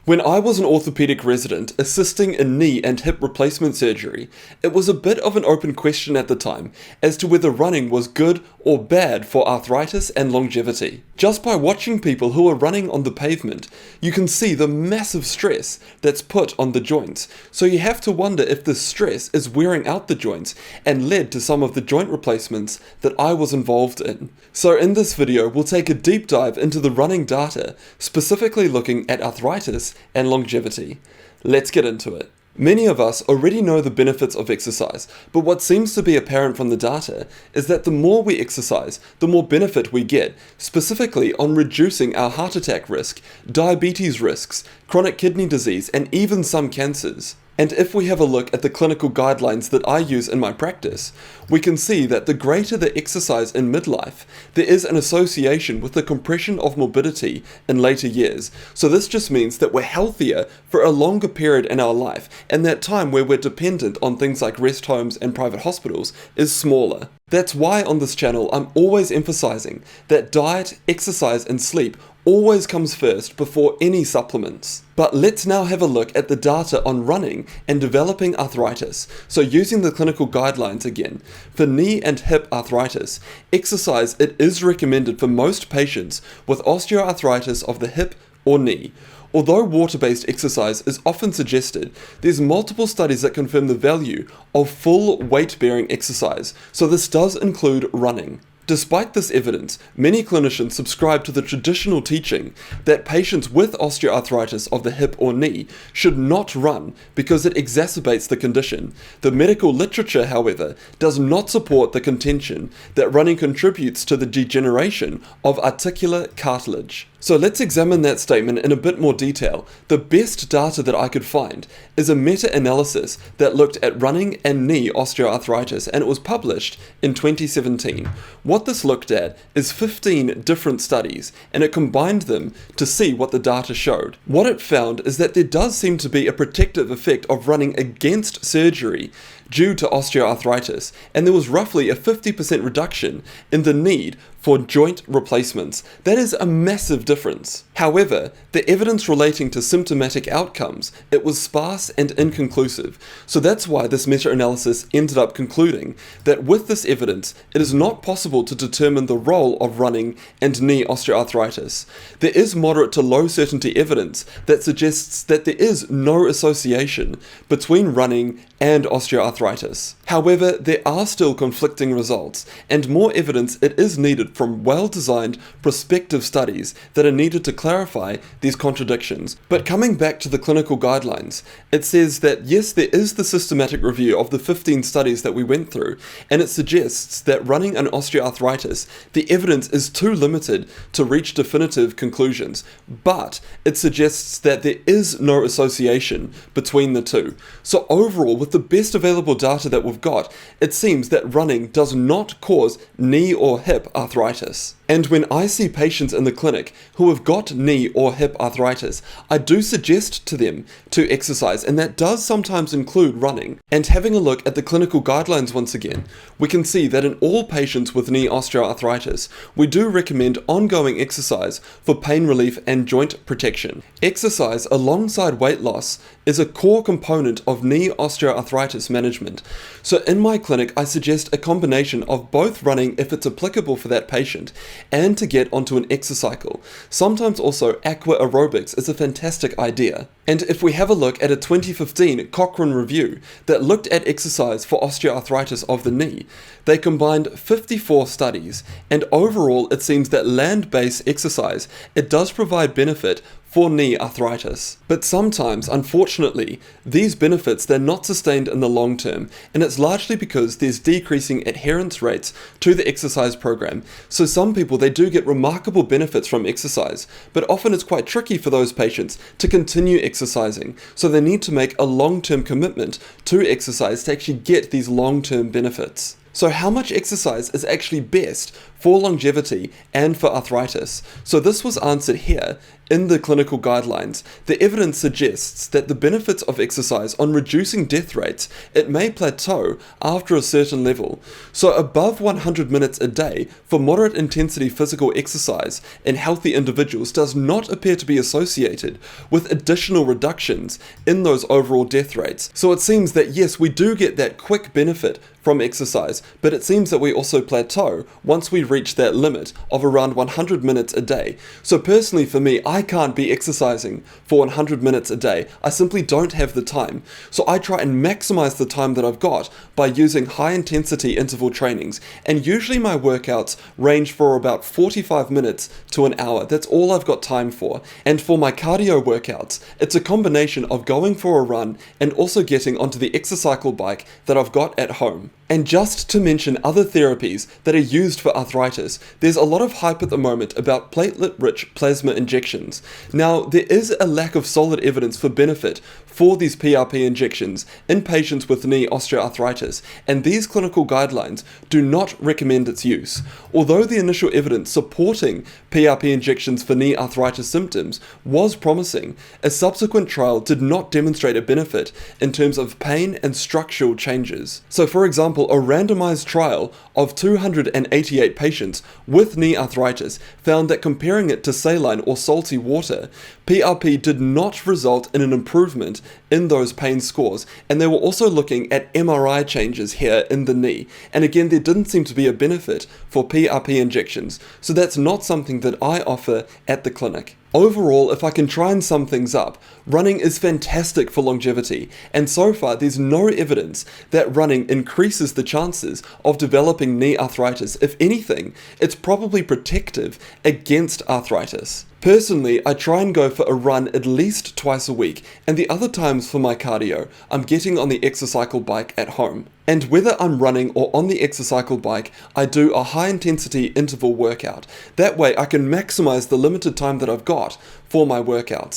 When I was an orthopedic resident assisting in knee and hip replacement surgery, it was a bit of an open question at the time as to whether running was good or bad for arthritis and longevity. Just by watching people who are running on the pavement, you can see the massive stress that's put on the joints, so you have to wonder if this stress is wearing out the joints and led to some of the joint replacements that I was involved in. So in this video, we'll take a deep dive into the running data, specifically looking at arthritis and longevity. Let's get into it. Many of us already know the benefits of exercise, but what seems to be apparent from the data is that the more we exercise, the more benefit we get, specifically on reducing our heart attack risk, diabetes risks, chronic kidney disease, and even some cancers. And if we have a look at the clinical guidelines that I use in my practice, we can see that the greater the exercise in midlife, there is an association with the compression of morbidity in later years. So this just means that we're healthier for a longer period in our life, and that time where we're dependent on things like rest homes and private hospitals is smaller. That's why on this channel I'm always emphasizing that diet, exercise, and sleep always comes first before any supplements. But let's now have a look at the data on running and developing arthritis. So using the clinical guidelines again, for knee and hip arthritis, exercise it is recommended for most patients with osteoarthritis of the hip or knee. Although water-based exercise is often suggested, there's multiple studies that confirm the value of full weight-bearing exercise, so this does include running. Despite this evidence, many clinicians subscribe to the traditional teaching that patients with osteoarthritis of the hip or knee should not run because it exacerbates the condition. The medical literature, however, does not support the contention that running contributes to the degeneration of articular cartilage. So let's examine that statement in a bit more detail. The best data that I could find is a meta-analysis that looked at running and knee osteoarthritis, and it was published in 2017. What this looked at is 15 different studies, and it combined them to see what the data showed. What it found is that there does seem to be a protective effect of running against surgery due to osteoarthritis, and there was roughly a 50% reduction in the need for joint replacements. That is a massive difference. However, the evidence relating to symptomatic outcomes, it was sparse and inconclusive. So that's why this meta-analysis ended up concluding that with this evidence, it is not possible to determine the role of running and knee osteoarthritis. There is moderate to low certainty evidence that suggests that there is no association between running and osteoarthritis. However, there are still conflicting results, and more evidence it is needed from well-designed prospective studies that are needed to clarify these contradictions. But coming back to the clinical guidelines, it says that yes, there is the systematic review of the 15 studies that we went through, and it suggests that running an osteoarthritis, the evidence is too limited to reach definitive conclusions, but it suggests that there is no association between the two. So overall, with the best available data that we've got, it seems that running does not cause knee or hip arthritis. And when I see patients in the clinic who have got knee or hip arthritis, I do suggest to them to exercise, and that does sometimes include running. And having a look at the clinical guidelines once again, we can see that in all patients with knee osteoarthritis, we do recommend ongoing exercise for pain relief and joint protection. Exercise alongside weight loss is a core component of knee osteoarthritis management. So in my clinic, I suggest a combination of both running if it's applicable for that patient, and to get onto an exercise cycle. Sometimes also aqua aerobics is a fantastic idea. And if we have a look at a 2015 Cochrane review that looked at exercise for osteoarthritis of the knee, they combined 54 studies, and overall it seems that land-based exercise, it does provide benefit for knee arthritis. But sometimes, unfortunately, these benefits, they're not sustained in the long term, and it's largely because there's decreasing adherence rates to the exercise program. So some people, they do get remarkable benefits from exercise, but often it's quite tricky for those patients to continue exercising. So they need to make a long-term commitment to exercise to actually get these long-term benefits. So how much exercise is actually best for longevity and for arthritis? So this was answered here In the clinical guidelines, the evidence suggests that the benefits of exercise on reducing death rates, it may plateau after a certain level. So above 100 minutes a day for moderate intensity physical exercise in healthy individuals does not appear to be associated with additional reductions in those overall death rates. So it seems that yes, we do get that quick benefit from exercise, but it seems that we also plateau once we reach that limit of around 100 minutes a day. So personally for me, I can't be exercising for 100 minutes a day. I simply don't have the time. So I try and maximize the time that I've got by using high intensity interval trainings, and usually my workouts range for about 45 minutes to an hour. That's all I've got time for. And for my cardio workouts, it's a combination of going for a run and also getting onto the exercycle bike that I've got at home. And just to mention other therapies that are used for arthritis, there's a lot of hype at the moment about platelet-rich plasma injections. Now, there is a lack of solid evidence for benefit for these PRP injections in patients with knee osteoarthritis, and these clinical guidelines do not recommend its use. Although the initial evidence supporting PRP injections for knee arthritis symptoms was promising, a subsequent trial did not demonstrate a benefit in terms of pain and structural changes. So for example, a randomized trial of 288 patients with knee arthritis found that comparing it to saline or salty water, PRP did not result in an improvement in those pain scores, and they were also looking at MRI changes here in the knee, and again there didn't seem to be a benefit for PRP injections, so that's not something that I offer at the clinic. Overall, if I can try and sum things up, running is fantastic for longevity, and so far there's no evidence that running increases the chances of developing knee arthritis. If anything, it's probably protective against arthritis. Personally, I try and go for a run at least twice a week, and the other times for my cardio, I'm getting on the exercycle bike at home. And whether I'm running or on the exercycle bike, I do a high intensity interval workout. That way I can maximize the limited time that I've got for my workouts.